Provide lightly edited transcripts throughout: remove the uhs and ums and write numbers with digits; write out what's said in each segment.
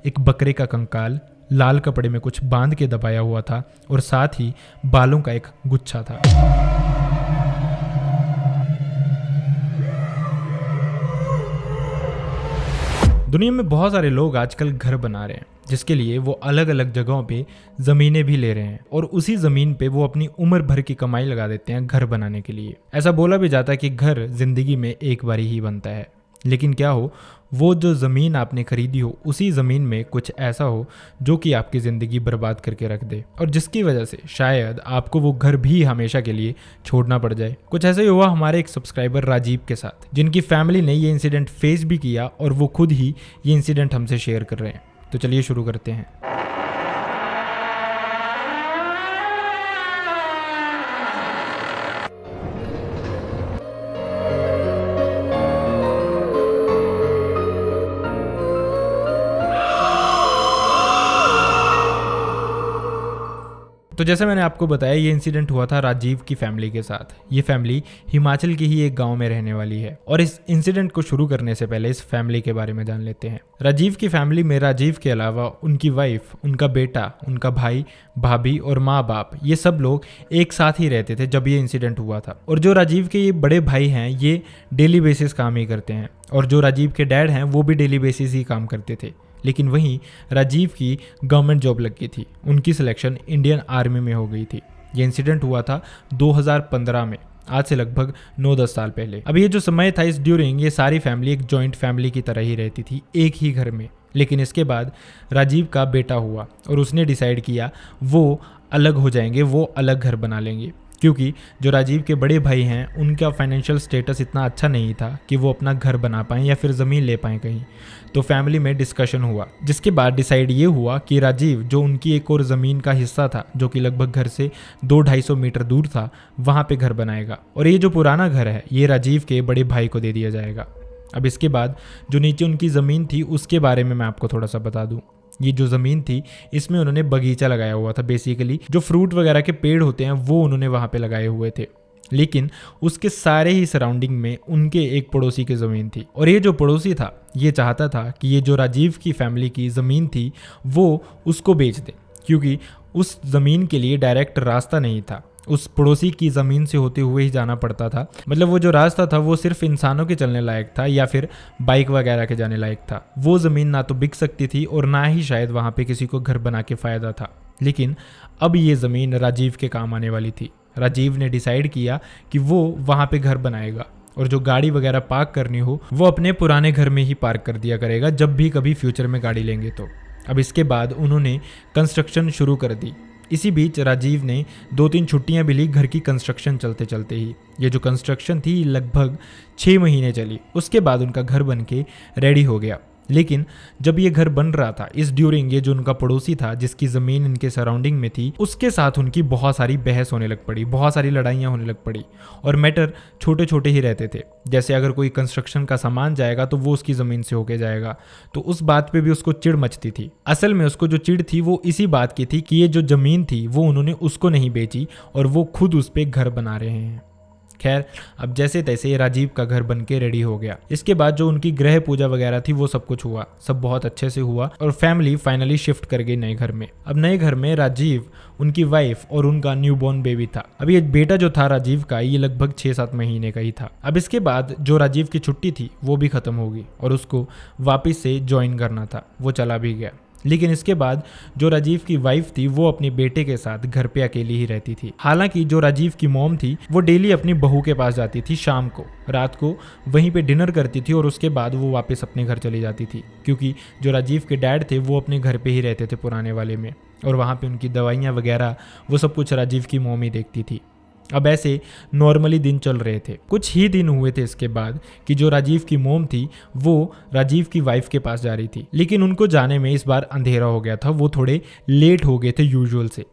एक बकरे का कंकाल लाल कपड़े में कुछ बांध के दबाया हुआ था और साथ ही बालों का एक गुच्छा था। दुनिया में बहुत सारे लोग आजकल घर बना रहे हैं, जिसके लिए वो अलग अलग जगहों पे ज़मीनें भी ले रहे हैं और उसी ज़मीन पे वो अपनी उम्र भर की कमाई लगा देते हैं घर बनाने के लिए। ऐसा बोला भी जाता है कि घर ज़िंदगी में एक बार ही बनता है, लेकिन क्या हो वो जो ज़मीन आपने खरीदी हो उसी ज़मीन में कुछ ऐसा हो जो कि आपकी ज़िंदगी बर्बाद करके रख दे और जिसकी वजह से शायद आपको वो घर भी हमेशा के लिए छोड़ना पड़ जाए। कुछ ऐसा ही हुआ हमारे एक सब्सक्राइबर राजीव के साथ, जिनकी फैमिली ने ये इंसिडेंट फेस भी किया और वो खुद ही ये इंसिडेंट हमसे शेयर कर रहे हैं। तो चलिए शुरू करते हैं। तो जैसे मैंने आपको बताया, ये इंसिडेंट हुआ था राजीव की फैमिली के साथ। ये फैमिली हिमाचल की ही एक गांव में रहने वाली है और इस इंसिडेंट को शुरू करने से पहले इस फैमिली के बारे में जान लेते हैं। राजीव की फैमिली में राजीव के अलावा उनकी वाइफ, उनका बेटा, उनका भाई, भाभी और माँ बाप, ये सब लोग एक साथ ही रहते थे जब ये इंसिडेंट हुआ था। और जो राजीव के ये बड़े भाई हैं ये डेली बेसिस काम ही करते हैं और जो राजीव के डैड हैं वो भी डेली बेसिस ही काम करते थे। लेकिन वहीं राजीव की गवर्नमेंट जॉब लग गई थी, उनकी सिलेक्शन इंडियन आर्मी में हो गई थी। ये इंसिडेंट हुआ था 2015 में, आज से लगभग 9-10 साल पहले। अब ये जो समय था इस ड्यूरिंग ये सारी फैमिली एक जॉइंट फैमिली की तरह ही रहती थी, एक ही घर में। लेकिन इसके बाद राजीव का बेटा हुआ और उसने डिसाइड किया वो अलग हो जाएंगे, वो अलग घर बना लेंगे, क्योंकि जो राजीव के बड़े भाई हैं उनका फाइनेंशियल स्टेटस इतना अच्छा नहीं था कि वो अपना घर बना पाएँ या फिर ज़मीन ले पाएँ कहीं। तो फैमिली में डिस्कशन हुआ, जिसके बाद डिसाइड ये हुआ कि राजीव जो उनकी एक और ज़मीन का हिस्सा था जो कि लगभग घर से 200-250 मीटर दूर था, वहाँ पे घर बनाएगा और ये जो पुराना घर है ये राजीव के बड़े भाई को दे दिया जाएगा। अब इसके बाद जो नीचे उनकी ज़मीन थी उसके बारे में मैं आपको थोड़ा सा बता दूँ। ये जो ज़मीन थी इसमें उन्होंने बगीचा लगाया हुआ था, बेसिकली जो फ्रूट वगैरह के पेड़ होते हैं वो उन्होंने वहाँ पे लगाए हुए थे। लेकिन उसके सारे ही सराउंडिंग में उनके एक पड़ोसी की ज़मीन थी और ये जो पड़ोसी था ये चाहता था कि ये जो राजीव की फैमिली की ज़मीन थी वो उसको बेच दें, क्योंकि उस ज़मीन के लिए डायरेक्ट रास्ता नहीं था, उस पड़ोसी की ज़मीन से होते हुए ही जाना पड़ता था। मतलब वो जो रास्ता था वो सिर्फ इंसानों के चलने लायक था या फिर बाइक वगैरह के जाने लायक था। वो ज़मीन ना तो बिक सकती थी और ना ही शायद वहाँ पे किसी को घर बना के फ़ायदा था। लेकिन अब ये ज़मीन राजीव के काम आने वाली थी। राजीव ने डिसाइड किया कि वो वहाँ पे घर बनाएगा और जो गाड़ी वगैरह पार्क करनी हो वो अपने पुराने घर में ही पार्क कर दिया करेगा जब भी कभी फ्यूचर में गाड़ी लेंगे तो। अब इसके बाद उन्होंने कंस्ट्रक्शन शुरू कर दी। इसी बीच राजीव ने 2-3 छुट्टियां भी ली घर की कंस्ट्रक्शन चलते चलते ही। ये जो कंस्ट्रक्शन थी लगभग 6 महीने चली, उसके बाद उनका घर बन के रेडी हो गया। लेकिन जब ये घर बन रहा था इस ड्यूरिंग ये जो उनका पड़ोसी था जिसकी ज़मीन इनके सराउंडिंग में थी उसके साथ उनकी बहुत सारी बहस होने लग पड़ी, बहुत सारी लड़ाइयाँ होने लग पड़ी और मैटर छोटे छोटे ही रहते थे। जैसे अगर कोई कंस्ट्रक्शन का सामान जाएगा तो वो उसकी ज़मीन से होके जाएगा, तो उस बात पे भी उसको चिढ़ मचती थी। असल में उसको जो चिढ़ थी वो इसी बात की थी कि ये जो ज़मीन थी वो उन्होंने उसको नहीं बेची और वो खुद उस पर घर बना रहे हैं। खैर, अब जैसे तैसे राजीव का घर बन के रेडी हो गया। इसके बाद जो उनकी गृह पूजा वगैरह थी वो सब कुछ हुआ, सब बहुत अच्छे से हुआ और फैमिली फाइनली शिफ्ट कर गई नए घर में। अब नए घर में राजीव, उनकी वाइफ और उनका न्यूबॉर्न बेबी था। अब ये बेटा जो था राजीव का ये लगभग 6-7 महीने का ही था। अब इसके बाद जो राजीव की छुट्टी थी वो भी खत्म हो गई और उसको वापस से ज्वाइन करना था, वो चला भी गया। लेकिन इसके बाद जो राजीव की वाइफ थी वो अपने बेटे के साथ घर पे अकेली ही रहती थी। हालांकि जो राजीव की मॉम थी वो डेली अपनी बहू के पास जाती थी, शाम को रात को वहीं पे डिनर करती थी और उसके बाद वो वापस अपने घर चली जाती थी, क्योंकि जो राजीव के डैड थे वो अपने घर पे ही रहते थे पुराने वाले में और वहाँ पे उनकी दवाइयाँ वगैरह वो सब कुछ राजीव की मॉम ही देखती थी। अब ऐसे नॉर्मली दिन चल रहे थे। कुछ ही दिन हुए थे इसके बाद कि जो राजीव की मोम थी वो राजीव की वाइफ के पास जा रही थी, लेकिन उनको जाने में इस बार अंधेरा हो गया था, वो थोड़े लेट हो गए थे यूजुअल से।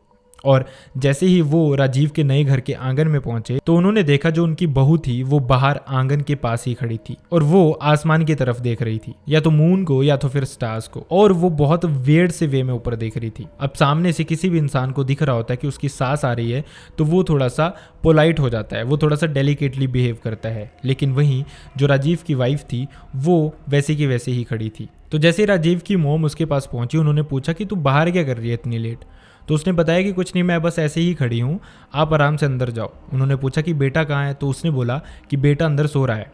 और जैसे ही वो राजीव के नए घर के आंगन में पहुंचे तो उन्होंने देखा जो उनकी बहू थी वो बाहर आंगन के पास ही खड़ी थी और वो आसमान की तरफ देख रही थी, या तो मून को या तो फिर स्टार्स को, और वो बहुत वियर्ड से वे में ऊपर देख रही थी। अब सामने से किसी भी इंसान को दिख रहा होता है कि उसकी सांस आ रही है तो वो थोड़ा सा पोलाइट हो जाता है, वो थोड़ा सा डेलिकेटली बिहेव करता है, लेकिन वहीं जो राजीव की वाइफ थी वो वैसे की वैसे ही खड़ी थी। तो जैसे ही राजीव की मोम उसके पास पहुंची, उन्होंने पूछा कि तू बाहर क्या कर रही है इतनी लेट। तो उसने बताया कि कुछ नहीं, मैं बस ऐसे ही खड़ी हूँ, आप आराम से अंदर जाओ। उन्होंने पूछा कि बेटा कहाँ है, तो उसने बोला कि बेटा अंदर सो रहा है।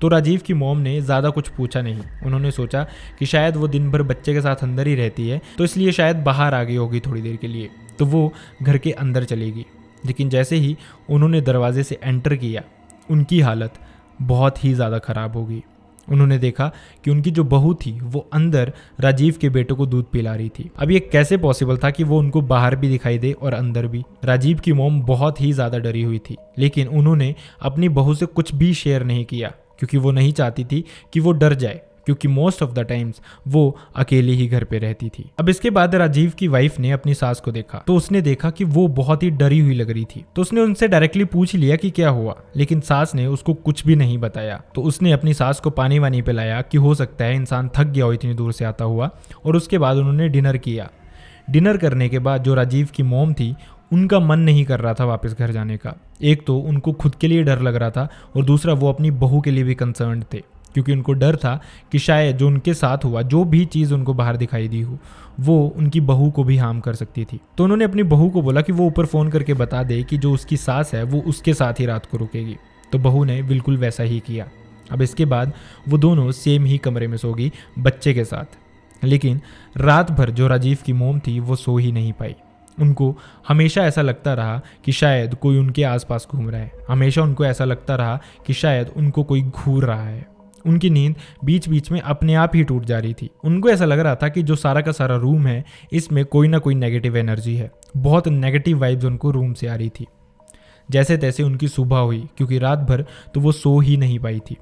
तो राजीव की मोम ने ज़्यादा कुछ पूछा नहीं। उन्होंने सोचा कि शायद वो दिन भर बच्चे के साथ अंदर ही रहती है, तो इसलिए शायद बाहर आ गई होगी थोड़ी देर के लिए, तो वो घर के अंदर चलेगी। लेकिन जैसे ही उन्होंने दरवाजे से एंटर किया, उनकी हालत बहुत ही ज़्यादा ख़राब हो गई। उन्होंने देखा कि उनकी जो बहू थी वो अंदर राजीव के बेटे को दूध पिला रही थी। अब ये कैसे पॉसिबल था कि वो उनको बाहर भी दिखाई दे और अंदर भी। राजीव की मोम बहुत ही ज़्यादा डरी हुई थी, लेकिन उन्होंने अपनी बहू से कुछ भी शेयर नहीं किया, क्योंकि वो नहीं चाहती थी कि वो डर जाए, क्योंकि मोस्ट ऑफ द टाइम्स वो अकेले ही घर पे रहती थी। अब इसके बाद राजीव की वाइफ ने अपनी सास को देखा, तो उसने देखा कि वो बहुत ही डरी हुई लग रही थी। तो उसने उनसे डायरेक्टली पूछ लिया कि क्या हुआ, लेकिन सास ने उसको कुछ भी नहीं बताया। तो उसने अपनी सास को पानी वानी पिलाया कि हो सकता है इंसान थक गया हो इतनी दूर से आता हुआ, और उसके बाद उन्होंने डिनर किया। डिनर करने के बाद जो राजीव की मोम थी, उनका मन नहीं कर रहा था वापस घर जाने का। एक तो उनको खुद के लिए डर लग रहा था, और दूसरा वो अपनी बहू के लिए भी कंसर्न थे, क्योंकि उनको डर था कि शायद जो उनके साथ हुआ, जो भी चीज़ उनको बाहर दिखाई दी हो, वो उनकी बहू को भी हार्म कर सकती थी। तो उन्होंने अपनी बहू को बोला कि वो ऊपर फ़ोन करके बता दे कि जो उसकी सास है वो उसके साथ ही रात को रुकेगी। तो बहू ने बिल्कुल वैसा ही किया। अब इसके बाद वो दोनों सेम ही कमरे में सो गई बच्चे के साथ। लेकिन रात भर जो राजीव की मोम थी वो सो ही नहीं पाई। उनको हमेशा ऐसा लगता रहा कि शायद कोई उनके आसपास घूम रहा है। हमेशा उनको ऐसा लगता रहा कि शायद उनको कोई घूर रहा है। उनकी नींद बीच बीच में अपने आप ही टूट जा रही थी। उनको ऐसा लग रहा था कि जो सारा का सारा रूम है, इसमें कोई ना कोई नेगेटिव एनर्जी है। बहुत नेगेटिव वाइब्स उनको रूम से आ रही थी। जैसे तैसे उनकी सुबह हुई, क्योंकि रात भर तो वो सो ही नहीं पाई थी।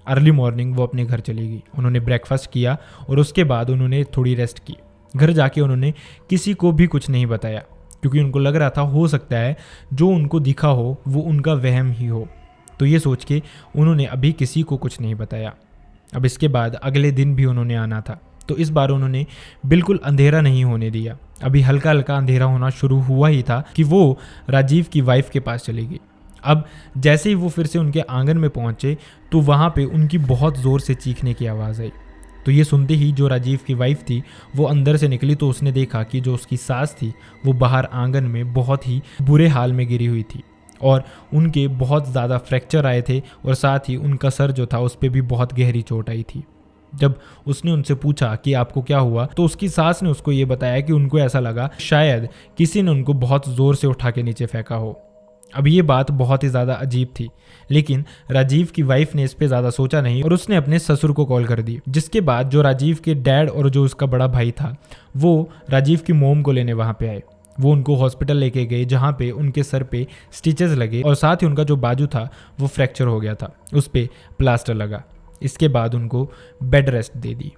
अर्ली मॉर्निंग वो अपने घर चली गई। उन्होंने ब्रेकफास्ट किया और उसके बाद उन्होंने थोड़ी रेस्ट की। घर जाके उन्होंने किसी को भी कुछ नहीं बताया, क्योंकि उनको लग रहा था हो सकता है जो उनको दिखा हो वो उनका वहम ही हो। तो ये सोच के उन्होंने अभी किसी को कुछ नहीं बताया। अब इसके बाद अगले दिन भी उन्होंने आना था, तो इस बार उन्होंने बिल्कुल अंधेरा नहीं होने दिया। अभी हल्का हल्का अंधेरा होना शुरू हुआ ही था कि वो राजीव की वाइफ के पास चली गई। अब जैसे ही वो फिर से उनके आंगन में पहुंचे, तो वहाँ पे उनकी बहुत ज़ोर से चीखने की आवाज़ आई। तो ये सुनते ही जो राजीव की वाइफ थी वो अंदर से निकली, तो उसने देखा कि जो उसकी सास थी वो बाहर आंगन में बहुत ही बुरे हाल में गिरी हुई थी, और उनके बहुत ज़्यादा फ्रैक्चर आए थे, और साथ ही उनका सर जो था उस पर भी बहुत गहरी चोट आई थी। जब उसने उनसे पूछा कि आपको क्या हुआ, तो उसकी सास ने उसको ये बताया कि उनको ऐसा लगा शायद किसी ने उनको बहुत ज़ोर से उठा के नीचे फेंका हो। अब ये बात बहुत ही ज़्यादा अजीब थी, लेकिन राजीव की वाइफ ने इस पे ज़्यादा सोचा नहीं और उसने अपने ससुर को कॉल कर दी। जिसके बाद जो राजीव के डैड और जो उसका बड़ा भाई था वो राजीव की मोम को लेने वहाँ पे आए। वो उनको हॉस्पिटल लेके गए, जहाँ पे उनके सर पे स्टिचेस लगे और साथ ही उनका जो बाजू था वो फ्रैक्चर हो गया था, उस पर प्लास्टर लगा। इसके बाद उनको बेड रेस्ट दे दी।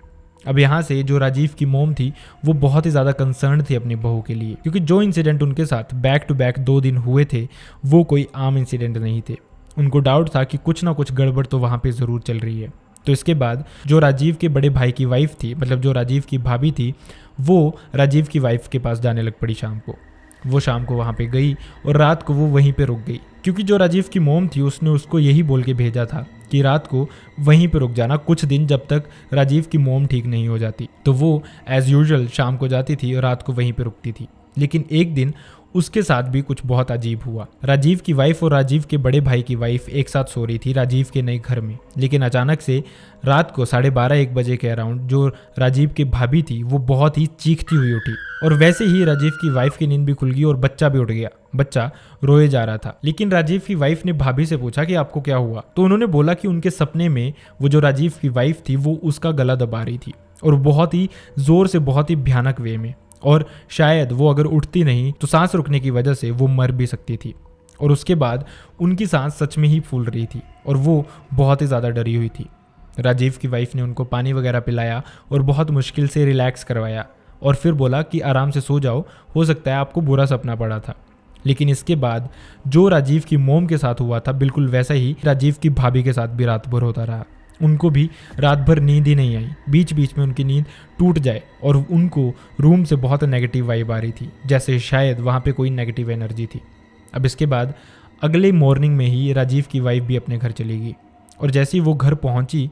अब यहाँ से जो राजीव की मोम थी वो बहुत ही ज़्यादा कंसर्न थी अपनी बहू के लिए, क्योंकि जो इंसिडेंट उनके साथ बैक टू बैक 2 दिन हुए थे वो कोई आम इंसिडेंट नहीं थे। उनको डाउट था कि कुछ ना कुछ गड़बड़ तो वहाँ पे ज़रूर चल रही है। तो इसके बाद जो राजीव के बड़े भाई की वाइफ थी, मतलब जो राजीव की भाभी थी, वो राजीव की वाइफ के पास जाने लग पड़ी शाम को। वो शाम को वहाँ पे गई और रात को वो वहीं पे रुक गई, क्योंकि जो राजीव की मोम थी उसने उसको यही बोल के भेजा था कि रात को वहीं पे रुक जाना कुछ दिन, जब तक राजीव की मोम ठीक नहीं हो जाती। तो वो एज़ यूजुअल शाम को जाती थी और रात को वहीं पे रुकती थी। लेकिन एक दिन उसके साथ भी कुछ बहुत अजीब हुआ। राजीव की वाइफ और राजीव के बड़े भाई की वाइफ एक साथ सो रही थी राजीव के नए घर में, लेकिन अचानक से रात को 12:30-1 बजे के अराउंड जो राजीव की भाभी थी वो बहुत ही चीखती हुई उठी, और वैसे ही राजीव की वाइफ की नींद भी खुल गई और बच्चा भी उठ गया। बच्चा रोए जा रहा था, लेकिन राजीव की वाइफ ने भाभी से पूछा कि आपको क्या हुआ। तो उन्होंने बोला कि उनके सपने में वो जो राजीव की वाइफ थी वो उसका गला दबा रही थी, और बहुत ही जोर से, बहुत ही भयानक वे में, और शायद वो अगर उठती नहीं तो सांस रुकने की वजह से वो मर भी सकती थी। और उसके बाद उनकी सांस सच में ही फूल रही थी और वो बहुत ही ज़्यादा डरी हुई थी। राजीव की वाइफ ने उनको पानी वगैरह पिलाया और बहुत मुश्किल से रिलैक्स करवाया, और फिर बोला कि आराम से सो जाओ, हो सकता है आपको बुरा सपना पड़ा था। लेकिन इसके बाद जो राजीव की मोम के साथ हुआ था बिल्कुल वैसा ही राजीव की भाभी के साथ भी रात भर होता रहा। उनको भी रात भर नींद ही नहीं आई, बीच बीच में उनकी नींद टूट जाए, और उनको रूम से बहुत नेगेटिव वाइब आ रही थी, जैसे शायद वहाँ पे कोई नेगेटिव एनर्जी थी। अब इसके बाद अगले मॉर्निंग में ही राजीव की वाइफ भी अपने घर चली गई, और जैसे ही वो घर पहुँची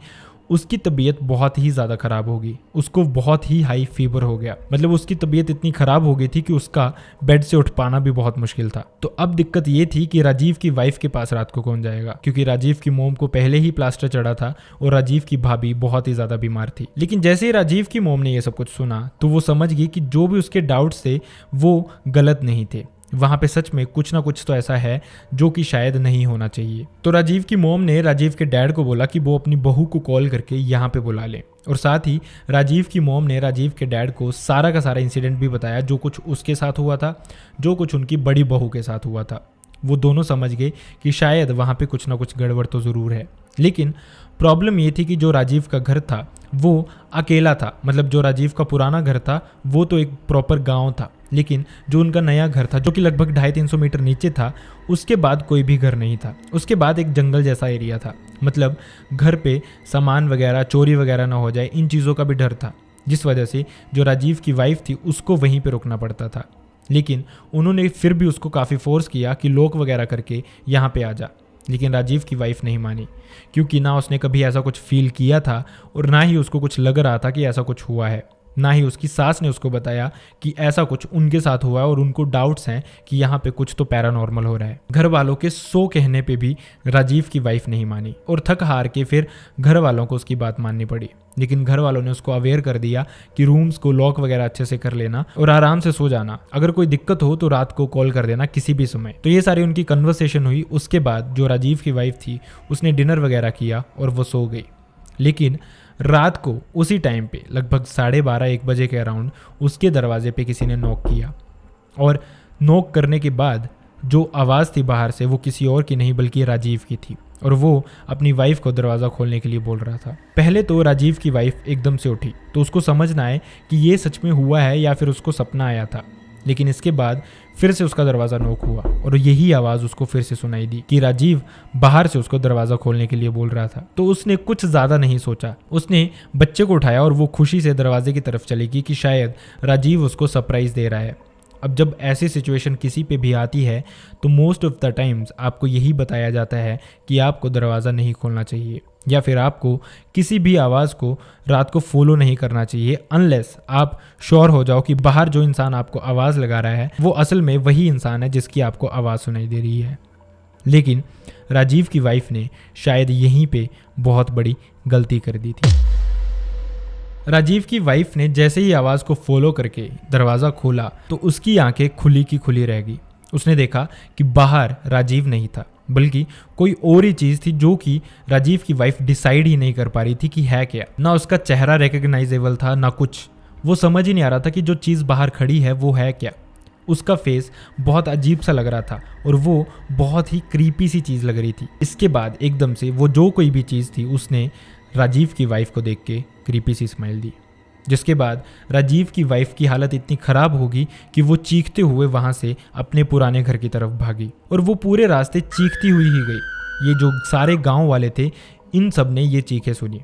उसकी तबीयत बहुत ही ज़्यादा ख़राब होगी। उसको बहुत ही हाई फीवर हो गया, मतलब उसकी तबीयत इतनी ख़राब हो गई थी कि उसका बेड से उठ पाना भी बहुत मुश्किल था। तो अब दिक्कत ये थी कि राजीव की वाइफ के पास रात को कौन जाएगा, क्योंकि राजीव की मोम को पहले ही प्लास्टर चढ़ा था और राजीव की भाभी बहुत ही ज़्यादा बीमार थी। लेकिन जैसे ही राजीव की मोम ने ये सब कुछ सुना तो वो समझ गई कि जो भी उसके डाउट्स थे वो गलत नहीं थे। वहाँ पे सच में कुछ ना कुछ तो ऐसा है जो कि शायद नहीं होना चाहिए। तो राजीव की मोम ने राजीव के डैड को बोला कि वो अपनी बहू को कॉल करके यहाँ पे बुला लें, और साथ ही राजीव की मोम ने राजीव के डैड को सारा का सारा इंसिडेंट भी बताया, जो कुछ उसके साथ हुआ था, जो कुछ उनकी बड़ी बहू के साथ हुआ था। वो दोनों समझ गए कि शायद वहाँ पे कुछ ना कुछ गड़बड़ तो ज़रूर है। लेकिन प्रॉब्लम ये थी कि जो राजीव का घर था वो अकेला था, मतलब जो राजीव का पुराना घर था वो तो एक प्रॉपर गांव था, लेकिन जो उनका नया घर था जो कि लगभग 250-300 मीटर नीचे था, उसके बाद कोई भी घर नहीं था। उसके बाद एक जंगल जैसा एरिया था, मतलब घर पे सामान वगैरह चोरी वगैरह ना हो जाए, इन चीज़ों का भी डर था, जिस वजह से जो राजीव की वाइफ थी उसको वहीं पे रुकना पड़ता था। लेकिन उन्होंने फिर भी उसको काफ़ी फोर्स किया कि लॉक वगैरह करके यहाँ पे आ जा, लेकिन राजीव की वाइफ नहीं मानी, क्योंकि ना उसने कभी ऐसा कुछ फील किया था और ना ही उसको कुछ लग रहा था कि ऐसा कुछ हुआ है। ना ही उसकी सास ने उसको बताया कि ऐसा कुछ उनके साथ हुआ है, और उनको डाउट्स हैं कि यहाँ पे कुछ तो पैरानॉर्मल हो रहा है। घर वालों के 100 कहने पे भी राजीव की वाइफ नहीं मानी, और थक हार के फिर घर वालों को उसकी बात माननी पड़ी। लेकिन घर वालों ने उसको अवेयर कर दिया कि रूम्स को लॉक वगैरह अच्छे से कर लेना और आराम से सो जाना, अगर कोई दिक्कत हो तो रात को कॉल कर देना किसी भी समय। तो ये सारी उनकी कन्वर्सेशन हुई। उसके बाद जो राजीव की वाइफ थी उसने डिनर वगैरह किया और वो सो गई। लेकिन रात को उसी टाइम पे लगभग 12:30-1 बजे के अराउंड उसके दरवाजे पे किसी ने नॉक किया, और नॉक करने के बाद जो आवाज़ थी बाहर से वो किसी और की नहीं बल्कि राजीव की थी, और वो अपनी वाइफ को दरवाज़ा खोलने के लिए बोल रहा था। पहले तो राजीव की वाइफ एकदम से उठी तो उसको समझना है कि ये सच में हुआ है या फिर उसको सपना आया था। लेकिन इसके बाद फिर से उसका दरवाज़ा नॉक हुआ और यही आवाज़ उसको फिर से सुनाई दी कि राजीव बाहर से उसको दरवाज़ा खोलने के लिए बोल रहा था। तो उसने कुछ ज़्यादा नहीं सोचा, उसने बच्चे को उठाया और वो खुशी से दरवाजे की तरफ चली गई कि शायद राजीव उसको सरप्राइज़ दे रहा है। अब जब ऐसी सिचुएशन किसी पे भी आती है तो मोस्ट ऑफ द टाइम्स आपको यही बताया जाता है कि आपको दरवाज़ा नहीं खोलना चाहिए, या फिर आपको किसी भी आवाज़ को रात को फॉलो नहीं करना चाहिए, अनलेस आप श्योर हो जाओ कि बाहर जो इंसान आपको आवाज़ लगा रहा है वो असल में वही इंसान है जिसकी आपको आवाज़ सुनाई दे रही है। लेकिन राजीव की वाइफ ने शायद यहीं पे बहुत बड़ी गलती कर दी थी। राजीव की वाइफ ने जैसे ही आवाज़ को फॉलो करके दरवाज़ा खोला तो उसकी आंखें खुली की खुली रह गई। उसने देखा कि बाहर राजीव नहीं था, बल्कि कोई और ही चीज़ थी जो कि राजीव की वाइफ डिसाइड ही नहीं कर पा रही थी कि है क्या। ना उसका चेहरा रिकग्नाइजेबल था ना कुछ, वो समझ ही नहीं आ रहा था कि जो चीज़ बाहर खड़ी है वो है क्या। उसका फेस बहुत अजीब सा लग रहा था और वो बहुत ही क्रीपी सी चीज़ लग रही थी। इसके बाद एकदम से वो जो कोई भी चीज़ थी उसने राजीव की वाइफ को देख के क्रीपी सी स्माइल दी, जिसके बाद राजीव की वाइफ की हालत इतनी ख़राब होगी कि वो चीखते हुए वहाँ से अपने पुराने घर की तरफ भागी, और वो पूरे रास्ते चीखती हुई ही गई। ये जो सारे गांव वाले थे इन सब ने ये चीखें सुनी।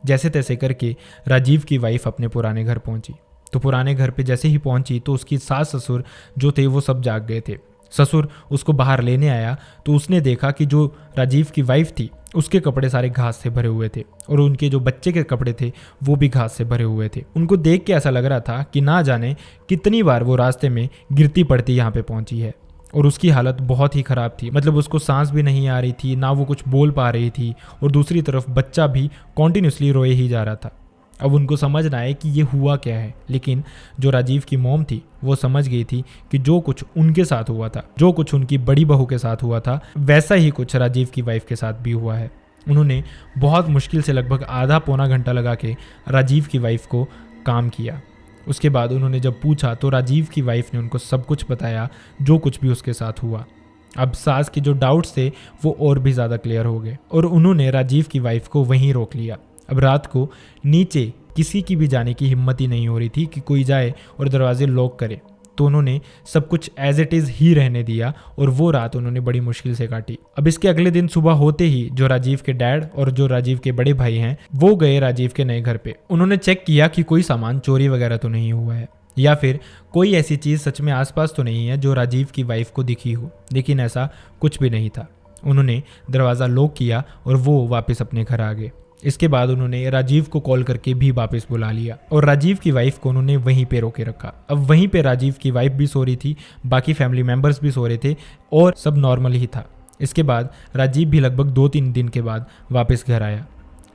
जैसे तैसे करके राजीव की वाइफ अपने पुराने घर पहुंची। तो पुराने घर पे जैसे ही पहुंची तो उसकी सास ससुर जो थे वो सब जाग गए थे। ससुर उसको बाहर लेने आया तो उसने देखा कि जो राजीव की वाइफ थी उसके कपड़े सारे घास से भरे हुए थे, और उनके जो बच्चे के कपड़े थे वो भी घास से भरे हुए थे। उनको देख के ऐसा लग रहा था कि ना जाने कितनी बार वो रास्ते में गिरती पड़ती यहाँ पे पहुंची है, और उसकी हालत बहुत ही ख़राब थी। मतलब उसको सांस भी नहीं आ रही थी, ना वो कुछ बोल पा रही थी, और दूसरी तरफ बच्चा भी कॉन्टिन्यूसली रोए ही जा रहा था। अब उनको समझना है कि ये हुआ क्या है, लेकिन जो राजीव की मॉम थी वो समझ गई थी कि जो कुछ उनके साथ हुआ था, जो कुछ उनकी बड़ी बहू के साथ हुआ था, वैसा ही कुछ राजीव की वाइफ के साथ भी हुआ है। उन्होंने बहुत मुश्किल से लगभग आधा पौना घंटा लगा के राजीव की वाइफ को काम किया। उसके बाद उन्होंने जब पूछा तो राजीव की वाइफ ने उनको सब कुछ बताया, जो कुछ भी उसके साथ हुआ। अब सास के जो डाउट्स थे वो और भी ज़्यादा क्लियर हो गए, और उन्होंने राजीव की वाइफ को वहीं रोक लिया। अब रात को नीचे किसी की भी जाने की हिम्मत ही नहीं हो रही थी कि कोई जाए और दरवाजे लॉक करे, तो उन्होंने सब कुछ एज इट इज़ ही रहने दिया, और वो रात उन्होंने बड़ी मुश्किल से काटी। अब इसके अगले दिन सुबह होते ही जो राजीव के डैड और जो राजीव के बड़े भाई हैं वो गए राजीव के नए घर पे। उन्होंने चेक किया कि कोई सामान चोरी वगैरह तो नहीं हुआ है, या फिर कोई ऐसी चीज़ सच में आसपास तो नहीं है जो राजीव की वाइफ को दिखी हो, लेकिन ऐसा कुछ भी नहीं था। उन्होंने दरवाज़ा लॉक किया और वो वापस अपने घर आ गए। इसके बाद उन्होंने राजीव को कॉल करके भी वापस बुला लिया और राजीव की वाइफ को उन्होंने वहीं पे रोके रखा। अब वहीं पे राजीव की वाइफ भी सो रही थी, बाकी फैमिली मेंबर्स भी सो रहे थे और सब नॉर्मल ही था। इसके बाद राजीव भी लगभग 2-3 दिन के बाद वापस घर आया।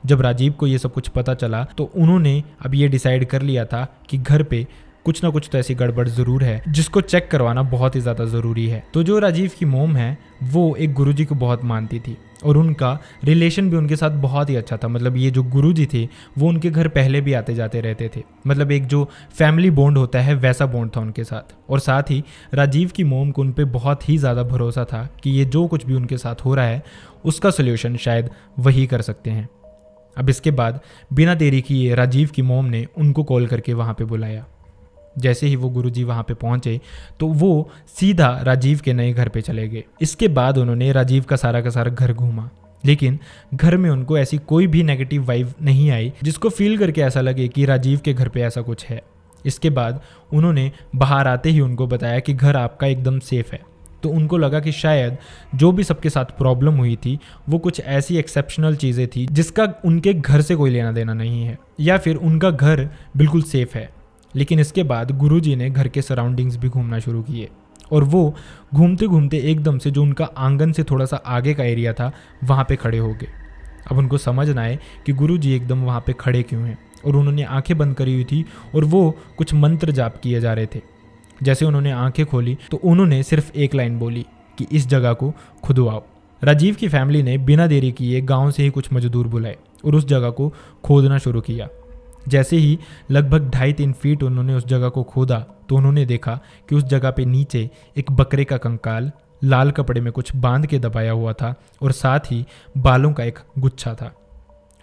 जब राजीव को ये सब कुछ पता चला तो उन्होंने अब ये डिसाइड कर लिया था कि घर पे कुछ ना कुछ तो ऐसी गड़बड़ ज़रूर है जिसको चेक करवाना बहुत ही ज़्यादा ज़रूरी है। तो जो राजीव की मोम है वो एक गुरुजी को बहुत मानती थी और उनका रिलेशन भी उनके साथ बहुत ही अच्छा था। मतलब ये जो गुरुजी थे वो उनके घर पहले भी आते जाते रहते थे। मतलब एक जो फैमिली बॉन्ड होता है वैसा बॉन्ड था उनके साथ। और साथ ही राजीव की मोम को उन पर बहुत ही ज़्यादा भरोसा था कि ये जो कुछ भी उनके साथ हो रहा है उसका सोल्यूशन शायद वही कर सकते हैं। अब इसके बाद बिना देरी किए राजीव की मोम ने उनको कॉल करके वहाँ पे बुलाया। जैसे ही वो गुरुजी वहाँ पे पहुँचे तो वो सीधा राजीव के नए घर पे चले गए। इसके बाद उन्होंने राजीव का सारा घर घूमा, लेकिन घर में उनको ऐसी कोई भी नेगेटिव वाइब नहीं आई जिसको फील करके ऐसा लगे कि राजीव के घर पे ऐसा कुछ है। इसके बाद उन्होंने बाहर आते ही उनको बताया कि घर आपका एकदम सेफ है। तो उनको लगा कि शायद जो भी सबके साथ प्रॉब्लम हुई थी वो कुछ ऐसी एक्सेप्शनल चीज़ें थी जिसका उनके घर से कोई लेना देना नहीं है, या फिर उनका घर बिल्कुल सेफ है। लेकिन इसके बाद गुरुजी ने घर के सराउंडिंग्स भी घूमना शुरू किए और वो घूमते घूमते एकदम से जो उनका आंगन से थोड़ा सा आगे का एरिया था वहाँ पे खड़े हो गए। अब उनको समझ ना आए कि गुरुजी एकदम वहाँ पे खड़े क्यों हैं, और उन्होंने आंखें बंद करी हुई थी और वो कुछ मंत्र जाप किए जा रहे थे। जैसे उन्होंने आंखें खोली तो उन्होंने सिर्फ एक लाइन बोली कि इस जगह को खुदवाओ। राजीव की फैमिली ने बिना देरी किए गाँव से ही कुछ मजदूर बुलाए और उस जगह को खोदना शुरू किया। जैसे ही लगभग 2.5-3 फीट उन्होंने उस जगह को खोदा तो उन्होंने देखा कि उस जगह पे नीचे एक बकरे का कंकाल लाल कपड़े में कुछ बांध के दबाया हुआ था और साथ ही बालों का एक गुच्छा था।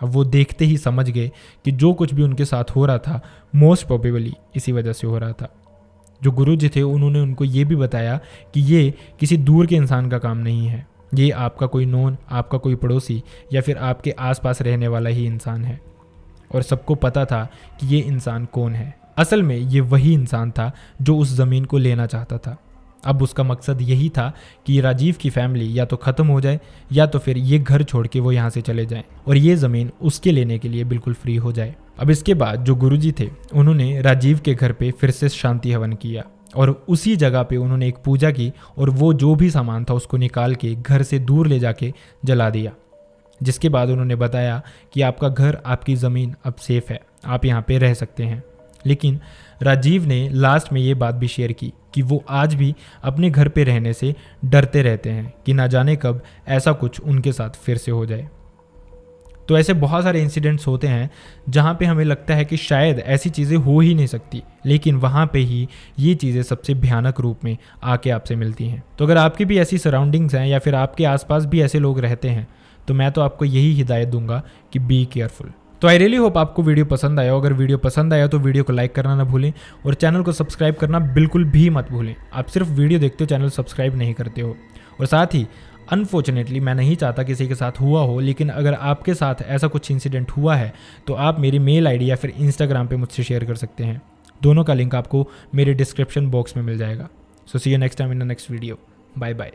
अब वो देखते ही समझ गए कि जो कुछ भी उनके साथ हो रहा था मोस्ट प्रोबेबली इसी वजह से हो रहा था। जो गुरुजी थे उन्होंने उनको ये भी बताया कि ये किसी दूर के इंसान का काम नहीं है, ये आपका कोई नोन, आपका कोई पड़ोसी या फिर आपके आसपास रहने वाला ही इंसान है। और सबको पता था कि ये इंसान कौन है। असल में ये वही इंसान था जो उस ज़मीन को लेना चाहता था। अब उसका मकसद यही था कि राजीव की फैमिली या तो ख़त्म हो जाए या तो फिर ये घर छोड़ के वो यहाँ से चले जाएं और ये ज़मीन उसके लेने के लिए बिल्कुल फ्री हो जाए। अब इसके बाद जो गुरुजी थे उन्होंने राजीव के घर पे फिर से शांति हवन किया और उसी जगह पे उन्होंने एक पूजा की और वो जो भी सामान था उसको निकाल के घर से दूर ले जाके जला दिया। जिसके बाद उन्होंने बताया कि आपका घर, आपकी ज़मीन अब सेफ़ है, आप यहाँ पे रह सकते हैं। लेकिन राजीव ने लास्ट में ये बात भी शेयर की कि वो आज भी अपने घर पे रहने से डरते रहते हैं कि ना जाने कब ऐसा कुछ उनके साथ फिर से हो जाए। तो ऐसे बहुत सारे इंसिडेंट्स होते हैं जहाँ पे हमें लगता है कि शायद ऐसी चीज़ें हो ही नहीं सकती, लेकिन वहाँ पे ही ये चीज़ें सबसे भयानक रूप में आके आपसे मिलती हैं। तो अगर आपकी भी ऐसी सराउंडिंग्स हैं या फिर आपके आसपास भी ऐसे लोग रहते हैं तो मैं तो आपको यही हिदायत दूंगा कि बी केयरफुल। तो आई रियली होप आपको वीडियो पसंद आया। अगर वीडियो पसंद आया तो वीडियो को लाइक करना ना भूलें और चैनल को सब्सक्राइब करना बिल्कुल भी मत भूलें। आप सिर्फ वीडियो देखते हो, चैनल सब्सक्राइब नहीं करते हो। और साथ ही अनफॉर्चुनेटली मैं नहीं चाहता किसी के साथ हुआ हो, लेकिन अगर आपके साथ ऐसा कुछ इंसिडेंट हुआ है तो आप मेरी मेल आईडी या फिर इंस्टाग्राम पे मुझसे शेयर कर सकते हैं। दोनों का लिंक आपको मेरे डिस्क्रिप्शन बॉक्स में मिल जाएगा। So see you next time in the next video. Bye bye.